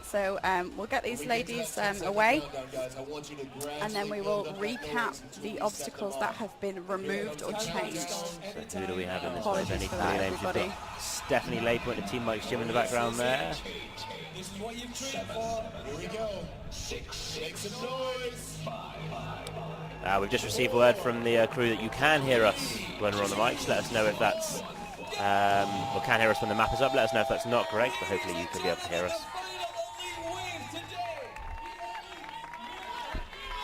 So we'll get these ladies away, and then we will recap the obstacles that have been removed or changed. So who do we have in this Apologies race? Any for that, names? You've everybody. got Stephanie Laypoint and Team Mike's Gym in the background there. This is what you've trained for. Here we go. 6, make some noise. 5. We've just received word from the crew that you can hear us when we're on the mics. Let us know if that's, or can hear us when the map is up. Let us know if that's not correct, but hopefully you can be able to hear us.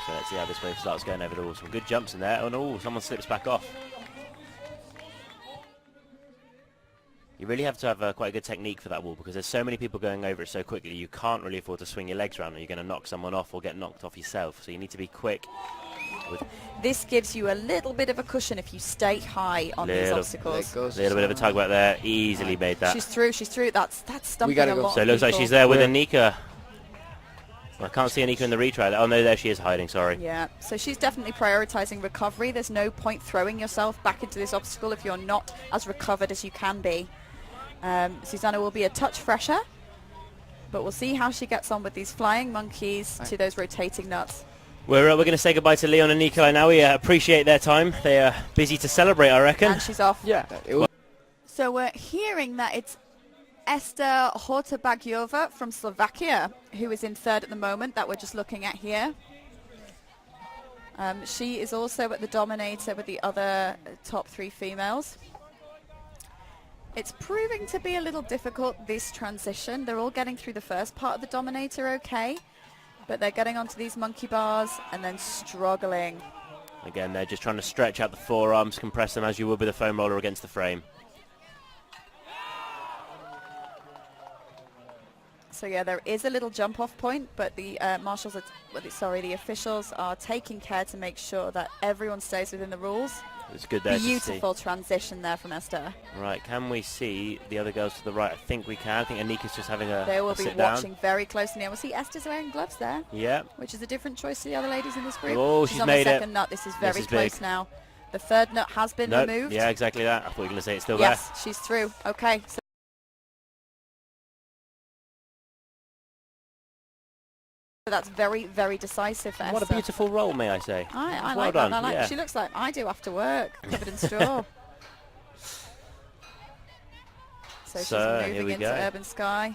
So let's see how this wave starts going over the wall. Some good jumps in there. Oh no, someone slips back off. You really have to have quite a good technique for that wall because there's so many people going over it so quickly you can't really afford to swing your legs around or you're going to knock someone off or get knocked off yourself. So you need to be quick. This gives you a little bit of a cushion if you stay high on these obstacles. A little bit of a tug back there. Easily made that. She's through, she's through. That's stumping a lot. So it looks like she's there with Anika. I can't see Anika in the retry. Oh no, there she is hiding, sorry. Yeah, so she's definitely prioritizing recovery. There's no point throwing yourself back into this obstacle if you're not as recovered as you can be. Susanna will be a touch fresher, but we'll see how she gets on with these flying monkeys to those rotating nuts. We're going to say goodbye to Leon and Nikolai now. We appreciate their time. They are busy to celebrate, I reckon. And she's off. Yeah. So we're hearing that it's Eszter Hortobagyiová from Slovakia, who is in third at the moment, that we're just looking at here. She is also at the Dominator with the other top 3 females. It's proving to be a little difficult, this transition. They're all getting through the first part of the Dominator okay, but they're getting onto these monkey bars and then struggling. Again, they're just trying to stretch out the forearms, compress them as you would with a foam roller against the frame. So yeah, there is a little jump off point, but the marshals, the officials are taking care to make sure that everyone stays within the rules. It's good there. Beautiful transition there from Eszter. Right, can we see the other girls to the right? I think we can. I think Anika's just having a They will be sit watching down. very closely now. We'll see Esther's wearing gloves there. Yeah. Which is a different choice to the other ladies in this group. Oh, she's on made the it. second nut. This is very This is close big. now. The third nut has been removed. Yeah, exactly that. I thought you were going to say it's still yes, she's through. Okay. So that's very, very decisive for there. What a Eszter. beautiful roll, may I say. I well like done. that. I like yeah. She looks like I do after work, covered in straw. So she's here moving we into go. Urban Sky.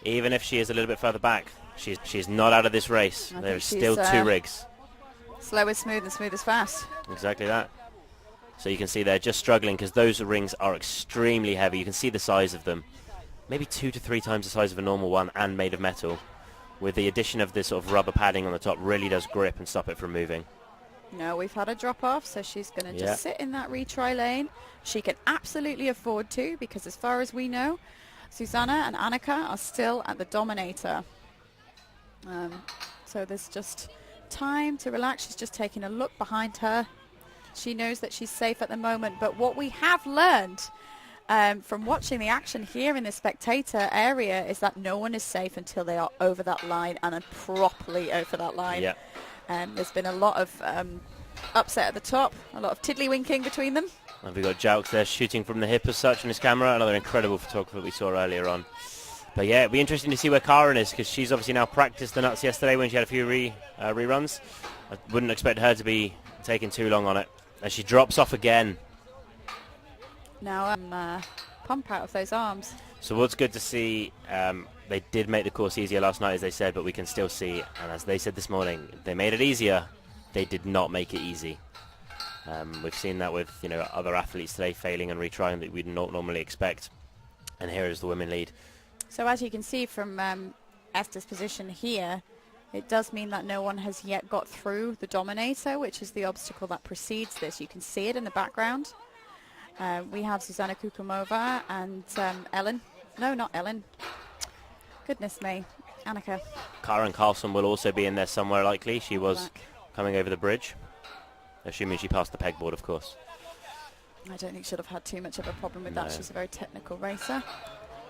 Even if she is a little bit further back, she's not out of this race. I There's think still she's, 2 rigs. Slow is smooth and smooth is fast. Exactly that. So you can see they're just struggling because those rings are extremely heavy. You can see the size of them. Maybe 2 to 3 times the size of a normal one and made of metal. With the addition of this sort of rubber padding on the top, really does grip and stop it from moving. No, we've had a drop off, so she's going to just sit in that retry lane. She can absolutely afford to, because as far as we know, Susanna and Annika are still at the Dominator. So there's just time to relax. She's just taking a look behind her. She knows that she's safe at the moment, but what we have learned from watching the action here in the spectator area is that no one is safe until they are over that line and are properly over that line. Yeah. There's been a lot of upset at the top, a lot of tiddlywinking between them. And we've got Jaux there shooting from the hip as such on his camera. Another incredible photographer we saw earlier on. But yeah, it'd be interesting to see where Karen is because she's obviously now practiced the nuts yesterday when she had a few reruns. I wouldn't expect her to be taking too long on it. And she drops off again. Now pump out of those arms. So what's good to see, they did make the course easier last night, as they said, but we can still see, and as they said this morning, they made it easier. They did not make it easy. We've seen that with other athletes today failing and retrying that we'd not normally expect. And here is the women lead. So as you can see from Esther's position here, it does mean that no one has yet got through the Dominator, which is the obstacle that precedes this. You can see it in the background. We have Susanna Kukumova and Ellen. No, not Ellen. Goodness me. Annika. Karen Carlson will also be in there somewhere likely. She was coming over the bridge. Assuming she passed the pegboard, of course. I don't think she'll have had too much of a problem with that. She's a very technical racer.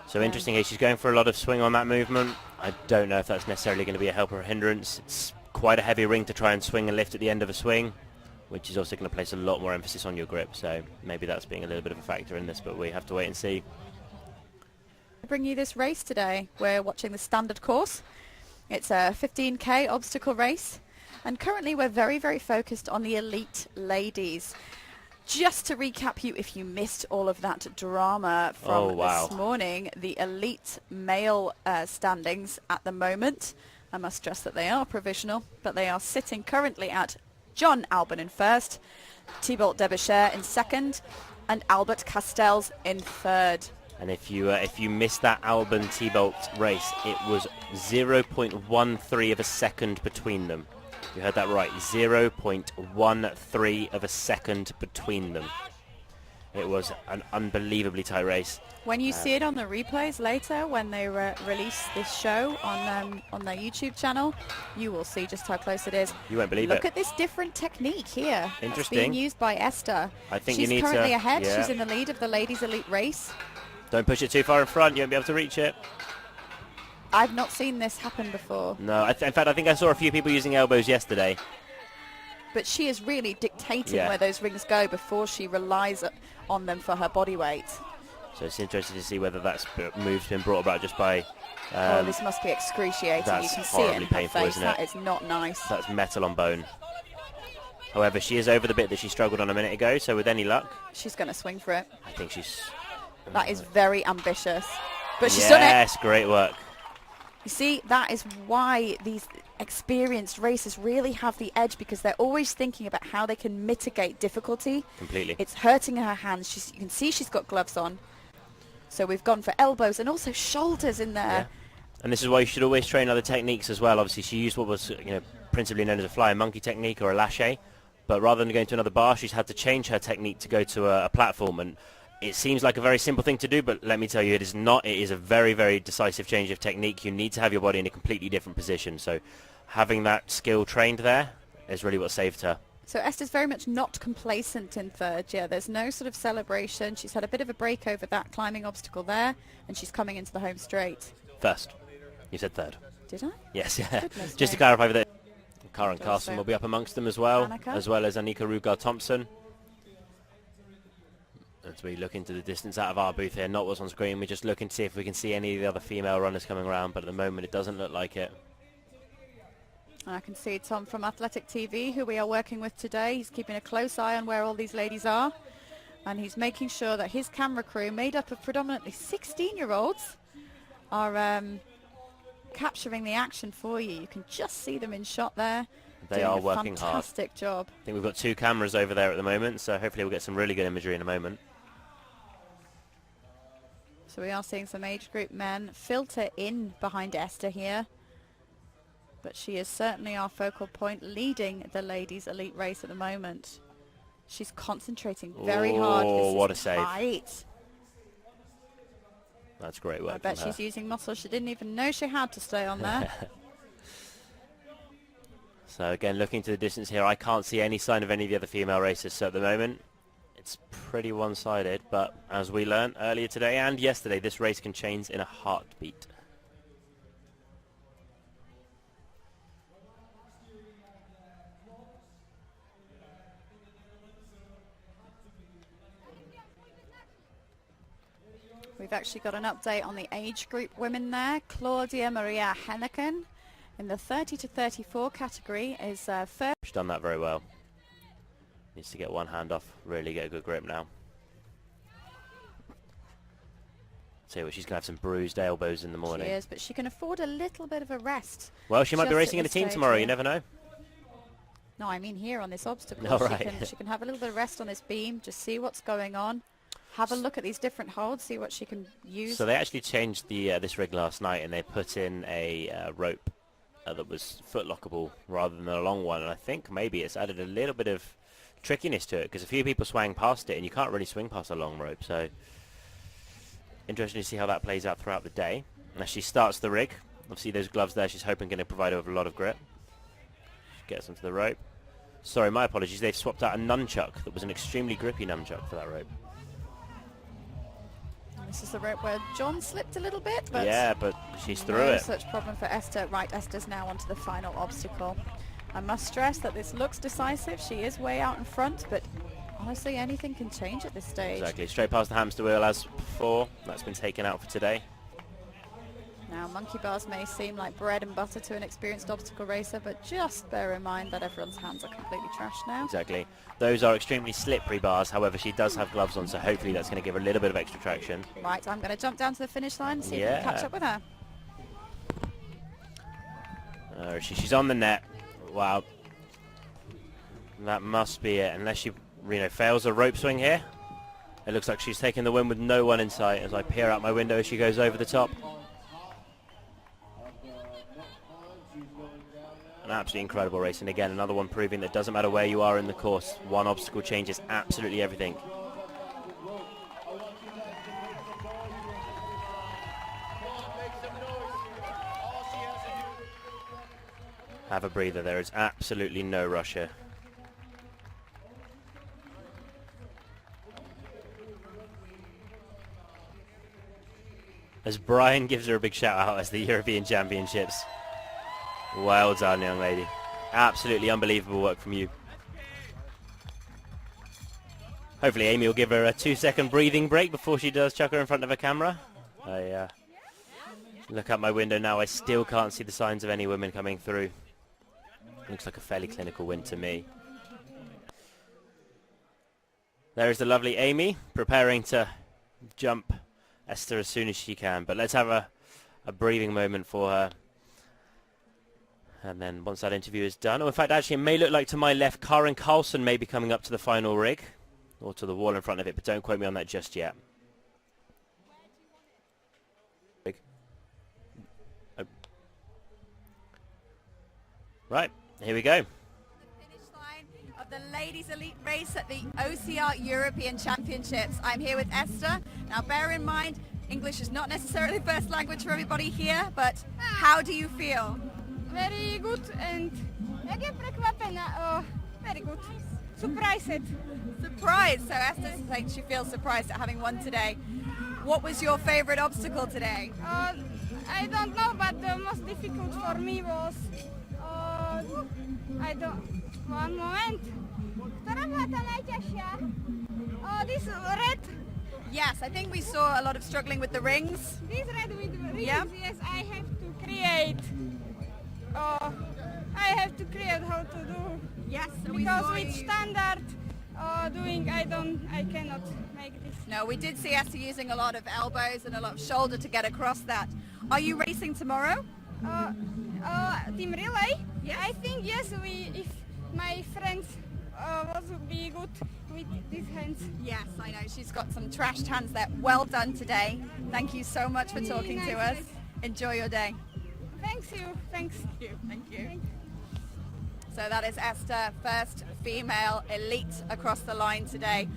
So interestingly, she's going for a lot of swing on that movement. I don't know if that's necessarily going to be a help or a hindrance. It's quite a heavy ring to try and swing and lift at the end of a swing, which is also going to place a lot more emphasis on your grip. So maybe that's being a little bit of a factor in this, but we have to wait and see. Bring you this race today. We're watching the standard course. It's a 15k obstacle race, and currently we're very, very focused on the elite ladies. Just to recap you, if you missed all of that drama from this morning, the elite male standings at the moment, I must stress that they are provisional, but they are sitting currently at John Albon in first, Thibault Debuscher in second, and Albert Castells in third. And if you missed that Albon Thibault race, it was 0.13 of a second between them. You heard that right, 0.13 of a second between them. It was an unbelievably tight race. When you see it on the replays later, when they release this show on their YouTube channel, you will see just how close it is. You won't believe it. Look at this different technique here. Interesting. It's being used by Eszter. I think she's you need to... currently ahead. Yeah. She's in the lead of the ladies' elite race. Don't push it too far in front. You won't be able to reach it. I've not seen this happen before. No, in fact, I think I saw a few people using elbows yesterday. But she is really dictating Yeah. where those rings go before she relies on them for her body weight. So it's interesting to see whether that's move's been brought about just by... oh, this must be excruciating. You that's can see it in horribly her painful, face. isn't it? That is not nice. That's metal on bone. However, she is over the bit that she struggled on a minute ago, so with any luck... She's going to swing for it. I think she's... That is very ambitious. But she's done it. Yes, great work. You see, that is why these experienced racers really have the edge, because they're always thinking about how they can mitigate difficulty. Completely. It's hurting her hands. You can see she's got gloves on. So we've gone for elbows and also shoulders in there. Yeah. And this is why you should always train other techniques as well. Obviously, she used what was principally known as a flying monkey technique or a lache, but rather than going to another bar, she's had to change her technique to go to a platform. And it seems like a very simple thing to do, but let me tell you, it is not. It is a very, very decisive change of technique. You need to have your body in a completely different position. So having that skill trained there is really what saved her. So Eszter's very much not complacent in third. Yeah, there's no sort of celebration. She's had a bit of a break over that climbing obstacle there, and she's coming into the home straight. First. You said third. Did I? Yes, yeah. Goodness Just to me. clarify that Karen Does Carson so. will be up amongst them as well, Annika. as well as Annika Rugaard-Thompson. As we look into the distance out of our booth here, not what's on screen, we're just looking to see if we can see any of the other female runners coming around, but at the moment it doesn't look like it. And I can see Tom from Athletic TV, who we are working with today. He's keeping a close eye on where all these ladies are. And he's making sure that his camera crew, made up of predominantly 16-year-olds, are capturing the action for you. You can just see them in shot there. They doing are a working hard. fantastic job. I think we've got 2 cameras over there at the moment, so hopefully we'll get some really good imagery in a moment. So we are seeing some age group men filter in behind Eszter here. But she is certainly our focal point, leading the ladies' elite race at the moment. She's concentrating very hard. Oh, This what is a save. tight. That's great work I bet from her. she's using muscle she didn't even know she had to stay on there. So again, looking to the distance here, I can't see any sign of any of the other female racers. So at the moment, it's pretty one-sided. But as we learned earlier today and yesterday, this race can change in a heartbeat. We've actually got an update on the age group women there. Claudia Maria Henneken in the 30 to 34 category is first. She's done that very well. Needs to get one hand off, really get a good grip now. See what, she's going to have some bruised elbows in the morning. She is, but she can afford a little bit of a rest. Well, she might be just racing at in a this team stage tomorrow, you here. never know. No, I mean here on this obstacle. Oh, right. She can have a little bit of rest on this beam, just see what's going on. Have a look at these different holds, see what she can use. So they actually changed the this rig last night, and they put in a rope that was foot lockable rather than a long one, and I think maybe it's added a little bit of trickiness to it, because a few people swang past it and you can't really swing past a long rope. So interesting to see how that plays out throughout the day. And as she starts the rig, obviously those gloves there, she's hoping going to provide her with a lot of grip. She gets onto the rope. Sorry, my apologies, they've swapped out a nunchuck that was an extremely grippy nunchuck for that rope. This is the rope where John slipped a little bit, but Yeah, but she's through no it. such problem for Eszter. Right, Eszter's now onto the final obstacle. I must stress that this looks decisive. She is way out in front, but honestly, anything can change at this stage. Exactly, straight past the hamster wheel as before. That's been taken out for today. Now, monkey bars may seem like bread and butter to an experienced obstacle racer, but just bear in mind that everyone's hands are completely trashed now. Exactly. Those are extremely slippery bars. However, she does have gloves on, so hopefully that's going to give her a little bit of extra traction. Right, I'm going to jump down to the finish line and see if I can catch up with her. She's on the net. Wow. That must be it, unless she fails a rope swing here. It looks like she's taking the win with no one in sight as I peer out my window as she goes over the top. An absolutely incredible race, and again another one proving that it doesn't matter where you are in the course, one obstacle changes absolutely everything. Have a breather, there is absolutely no rush here. As Brian gives her a big shout out as the European Championships. Well done, young lady. Absolutely unbelievable work from you. Hopefully Amy will give her a 2-second breathing break before she does chuck her in front of a camera. I look out my window now, I still can't see the signs of any women coming through. Looks like a fairly clinical win to me. There's the lovely Amy preparing to jump Eszter as soon as she can. But let's have a breathing moment for her. And then once that interview is done, or in fact actually it may look like to my left Karen Carlson may be coming up to the final rig. Or to the wall in front of it, but don't quote me on that just yet. Right, here we go. Finish line of the ladies elite race at the OCR European Championships. I'm here with Eszter. Now bear in mind, English is not necessarily first language for everybody here, but how do you feel? Very good and very good. Surprised. Surprised. So Eszter thinks she feels surprised at having won today. What was your favorite obstacle today? I don't know, but the most difficult for me was one moment. This red. Yes, I think we saw a lot of struggling with the rings. This red with rings. Yeah. Yes, I have to create. I have to create how to do. Yes, so Because with standard doing, I cannot make this. No, we did see Eszter using a lot of elbows and a lot of shoulder to get across that. Are you racing tomorrow? Team relay? Yes. I think yes. If my friends would be good with these hands. Yes, I know. She's got some trashed hands there. Well done today. Thank you so much for talking to us. Enjoy your day. Thanks you. Thanks. Thank you. So that is Eszter, first female elite across the line today.